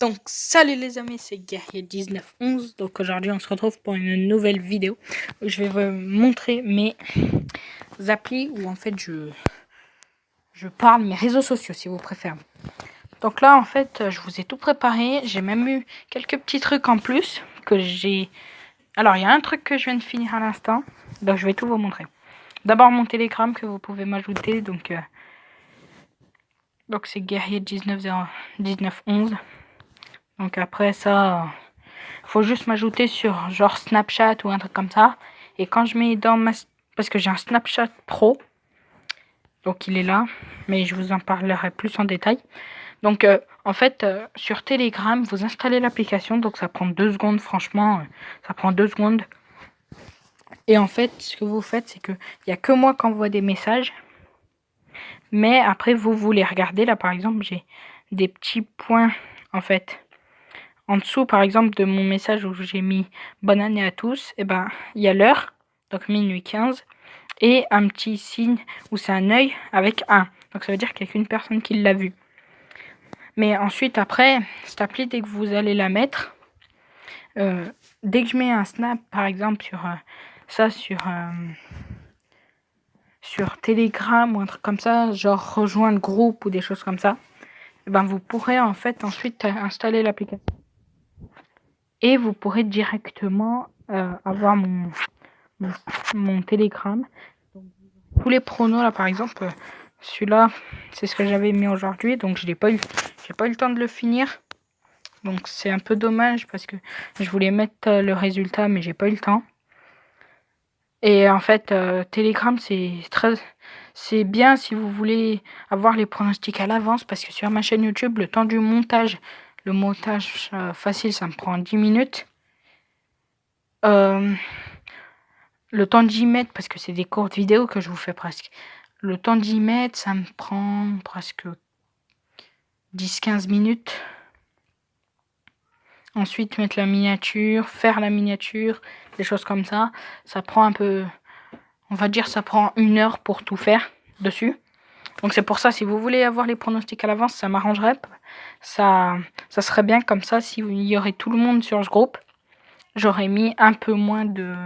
Donc salut les amis, c'est Guerrier1911. Donc aujourd'hui on se retrouve pour une nouvelle vidéo où je vais vous montrer mes applis où en fait je parle mes réseaux sociaux si vous préférez. Donc là en fait je vous ai tout préparé, j'ai même eu quelques petits trucs en plus que j'ai. Alors il y a un truc que je viens de finir à l'instant, donc je vais tout vous montrer. D'abord mon Telegram que vous pouvez m'ajouter, donc c'est Guerrier1911. Donc après ça, faut juste m'ajouter sur genre Snapchat ou un truc comme ça. Et quand je mets dans ma... Parce que j'ai un Snapchat Pro. Donc il est là. Mais je vous en parlerai plus en détail. Donc en fait, sur Telegram, vous installez l'application. Donc ça prend 2 secondes. Franchement, ça prend 2 secondes. Et en fait, ce que vous faites, c'est que il n'y a que moi qui envoie des messages. Mais après, vous les regardez. Là, par exemple, j'ai des petits points, en fait. En dessous, par exemple, de mon message où j'ai mis bonne année à tous, et ben, il y a l'heure, donc minuit 15, et un petit signe où c'est un œil avec 1. Donc ça veut dire qu'il n'y a qu'une personne qui l'a vu. Mais ensuite, après, cette appli, dès que vous allez la mettre, dès que je mets un snap, par exemple, sur Telegram ou un truc comme ça, genre rejoindre groupe ou des choses comme ça, et ben, vous pourrez en fait ensuite installer l'application. Et vous pourrez directement avoir mon Telegram. Donc, tous les pronos là par exemple, celui-là c'est ce que j'avais mis aujourd'hui, donc j'ai pas eu le temps de le finir. Donc c'est un peu dommage parce que je voulais mettre le résultat mais j'ai pas eu le temps. Et en fait Telegram c'est bien si vous voulez avoir les pronostics à l'avance, parce que sur ma chaîne YouTube le temps du montage, le montage facile ça me prend 10 minutes. Le temps d'y mettre, parce que c'est des courtes vidéos que je vous fais presque. Le temps d'y mettre, ça me prend presque 10-15 minutes. Ensuite, mettre la miniature, faire la miniature, des choses comme ça. Ça prend un peu, on va dire, ça prend 1 heure pour tout faire dessus. Donc c'est pour ça, si vous voulez avoir les pronostics à l'avance, ça m'arrangerait. Ça serait bien comme ça, s'il y aurait tout le monde sur ce groupe. J'aurais mis un peu moins de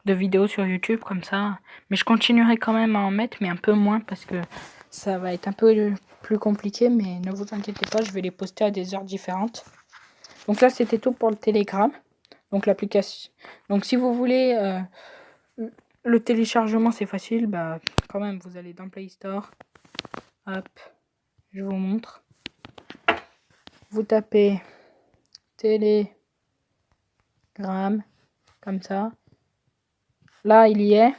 vidéos sur YouTube comme ça, mais je continuerai quand même à en mettre, mais un peu moins parce que ça va être un peu plus compliqué, mais ne vous inquiétez pas, je vais les poster à des heures différentes. Donc là c'était tout pour le Telegram, donc l'application. Donc si vous voulez le téléchargement, c'est facile, bah quand même vous allez dans Play Store, hop, je vous montre, vous tapez Telegram comme ça. Là, il y est.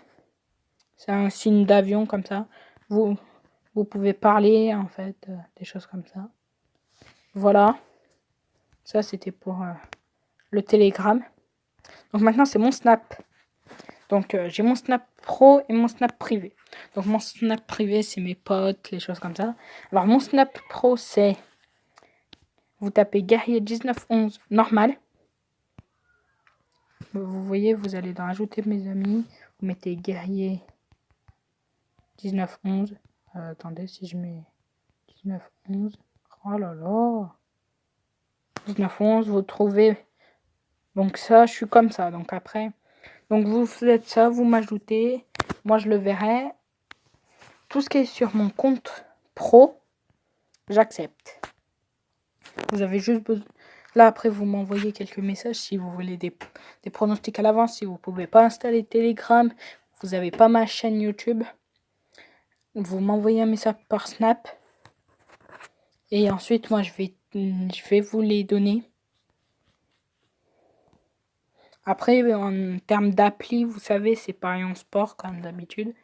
C'est un signe d'avion comme ça. Vous pouvez parler, en fait, des choses comme ça. Voilà. Ça, c'était pour le Telegram. Donc maintenant, c'est mon Snap. Donc j'ai mon Snap Pro et mon Snap privé. Donc mon Snap privé, c'est mes potes, les choses comme ça. Alors mon Snap Pro, c'est... Vous tapez Guerrier1911 normal. Vous voyez, vous allez dans ajouter mes amis. Vous mettez Guerrier1911. Attendez, si je mets 1911. Oh là là. 1911, vous trouvez. Donc ça, je suis comme ça. Donc après, donc vous faites ça, vous m'ajoutez. Moi, je le verrai. Tout ce qui est sur mon compte pro, j'accepte. Vous avez juste besoin... Là, après, vous m'envoyez quelques messages si vous voulez des pronostics à l'avance. Si vous ne pouvez pas installer Telegram, vous n'avez pas ma chaîne YouTube, vous m'envoyez un message par Snap. Et ensuite, moi, je vais vous les donner. Après, en termes d'appli, vous savez, c'est Parions Sport, comme d'habitude.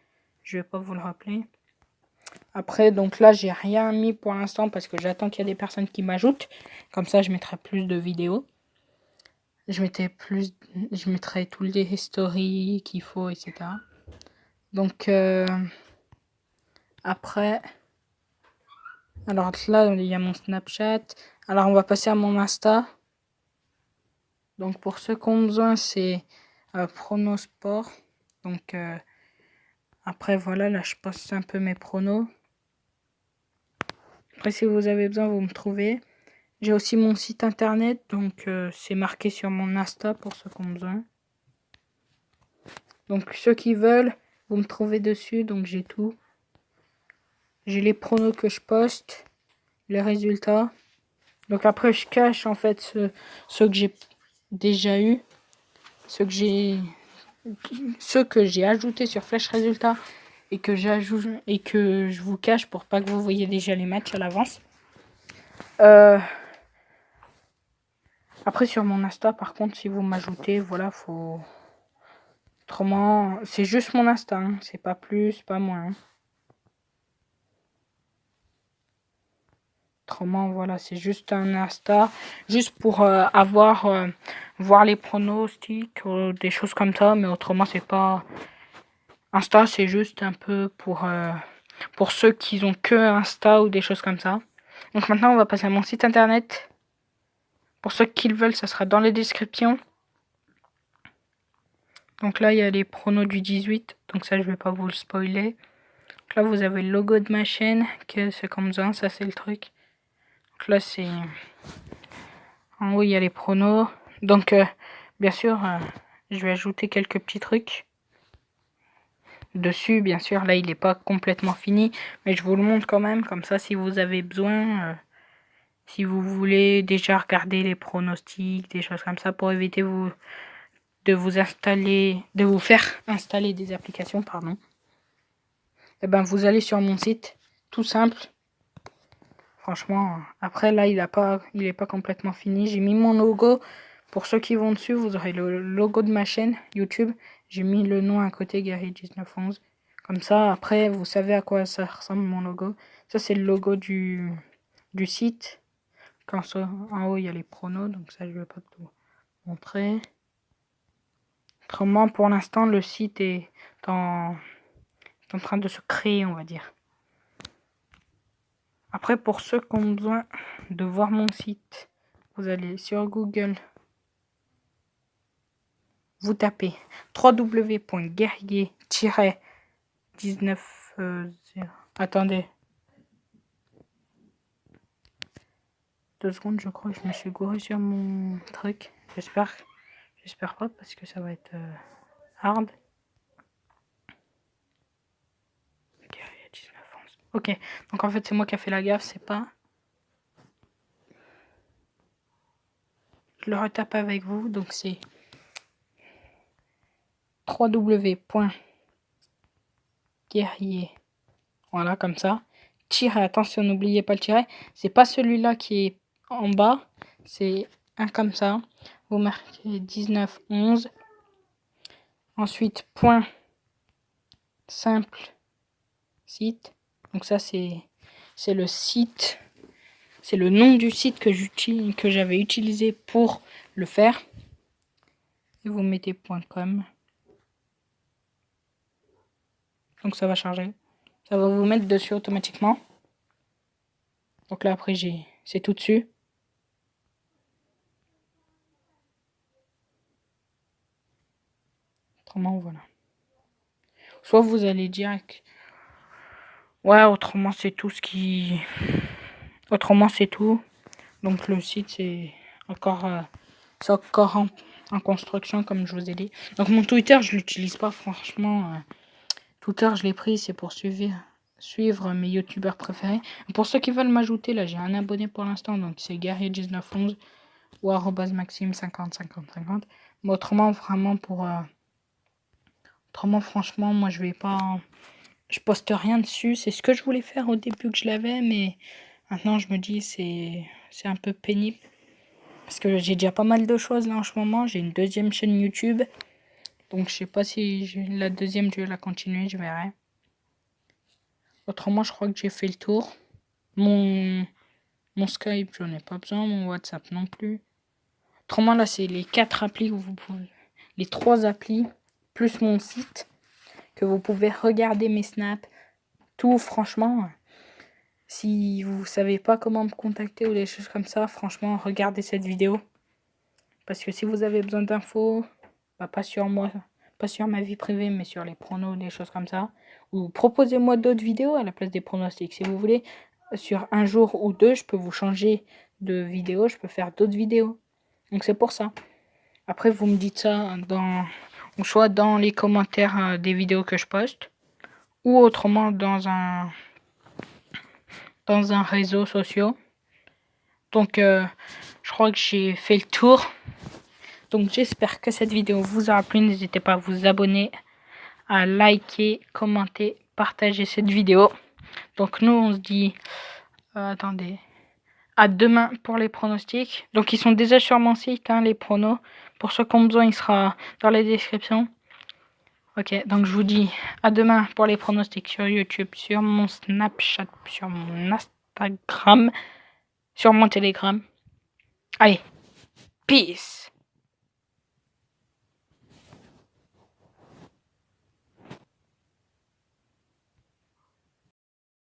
Je vais pas vous le rappeler. Après, donc là, j'ai rien mis pour l'instant parce que j'attends qu'il y ait des personnes qui m'ajoutent. Comme ça, je mettrai plus de vidéos. Je mettrai tous les stories qu'il faut, etc. Donc, après... Alors là, il y a mon Snapchat. Alors, on va passer à mon Insta. Donc, pour ceux qui ont besoin, c'est Pronosport. Donc, après, voilà, là, je poste un peu mes pronos. Après, si vous avez besoin, vous me trouvez. J'ai aussi mon site internet, donc c'est marqué sur mon Insta pour ceux qui ont besoin. Donc ceux qui veulent, vous me trouvez dessus, donc j'ai tout. J'ai les pronos que je poste, les résultats. Donc après je cache en fait ceux que j'ai déjà eu, ceux que j'ai ajoutés sur Flash Résultats et que je vous cache pour pas que vous voyez déjà les matchs à l'avance. Après sur mon Insta par contre si vous m'ajoutez, voilà, faut... Autrement, c'est juste mon Insta, hein. C'est pas plus, pas moins. Hein. Autrement, voilà, c'est juste un Insta, juste pour voir les pronostics, des choses comme ça, mais autrement, c'est pas... Insta, c'est juste un peu pour ceux qui ont que Insta ou des choses comme ça. Donc maintenant, on va passer à mon site internet. Pour ceux qui le veulent, ça sera dans les descriptions. Donc là, il y a les pronos du 18, donc ça, je vais pas vous le spoiler. Donc là, vous avez le logo de ma chaîne, que c'est comme ça c'est le truc. Donc là, c'est... En haut, il y a les pronos. Donc, bien sûr, je vais ajouter quelques petits trucs dessus. Bien sûr, là, il n'est pas complètement fini. Mais je vous le montre quand même. Comme ça, si vous avez besoin, si vous voulez déjà regarder les pronostics, des choses comme ça, pour éviter de vous faire installer des applications, pardon. Et ben, vous allez sur mon site. Tout simple. Franchement, après là, il est pas complètement fini. J'ai mis mon logo. Pour ceux qui vont dessus, vous aurez le logo de ma chaîne YouTube. J'ai mis le nom à côté, Gary1911. Comme ça, après, vous savez à quoi ça ressemble mon logo. Ça, c'est le logo du site. En haut, il y a les pronos. Donc ça, je ne vais pas tout montrer. Autrement, pour l'instant, le site est en train de se créer, on va dire. Après, pour ceux qui ont besoin de voir mon site, vous allez sur Google, vous tapez www.guerrier-19... Attendez. 2 secondes, je crois que je me suis gouré sur mon truc. J'espère pas parce que ça va être hard. Guerrier 1911. Ok, donc en fait c'est moi qui a fait la gaffe, c'est pas... Je le retape avec vous, donc c'est www.guerrier. Voilà, comme ça. Tiret, attention, n'oubliez pas le tiret. C'est pas celui-là qui est en bas, c'est un comme ça. Vous marquez 19, 11. Ensuite, point simple site. Donc ça, c'est le site. C'est le nom du site que j'avais utilisé pour le faire. Et vous mettez .com. Donc ça va charger. Ça va vous mettre dessus automatiquement. Donc là, après, c'est tout dessus. Autrement, voilà. Soit vous allez direct. Ouais, autrement, c'est tout ce qui... Autrement, c'est tout. Donc le site, c'est encore en construction, comme je vous ai dit. Donc mon Twitter, je l'utilise pas, franchement. Twitter, je l'ai pris, c'est pour suivre mes youtubeurs préférés. Pour ceux qui veulent m'ajouter, là, j'ai un abonné pour l'instant, donc c'est Gary1911 ou @maxime505050. Mais autrement, vraiment, autrement, franchement, moi, je vais pas... Je poste rien dessus. C'est ce que je voulais faire au début que je l'avais, mais maintenant, je me dis, c'est un peu pénible. Parce que j'ai déjà pas mal de choses là en ce moment. J'ai une deuxième chaîne YouTube. Donc, je sais pas si la deuxième, je vais la continuer, je verrai. Autrement, je crois que j'ai fait le tour. Mon Skype, j'en ai pas besoin. Mon WhatsApp non plus. Autrement, là, c'est les 4 applis que vous pouvez... Les 3 applis, plus mon site, que vous pouvez regarder mes snaps. Tout, franchement, si vous savez pas comment me contacter ou des choses comme ça, franchement, regardez cette vidéo. Parce que si vous avez besoin d'infos, bah, pas sur moi, pas sur ma vie privée, mais sur les pronos, des choses comme ça. Ou proposez-moi d'autres vidéos à la place des pronostics. Si vous voulez, sur un jour ou deux, je peux vous changer de vidéo, je peux faire d'autres vidéos. Donc c'est pour ça. Après, vous me dites ça soit dans les commentaires des vidéos que je poste, ou autrement dans un réseau social. Donc, je crois que j'ai fait le tour. Donc, j'espère que cette vidéo vous aura plu. N'hésitez pas à vous abonner, à liker, commenter, partager cette vidéo. Donc, nous, on se dit... attendez. À demain pour les pronostics. Donc, ils sont déjà sur mon site, hein, les pronos. Pour ceux qui ont besoin, il sera dans la description. Ok, donc je vous dis à demain pour les pronostics sur YouTube, sur mon Snapchat, sur mon Instagram, sur mon Telegram. Allez, peace!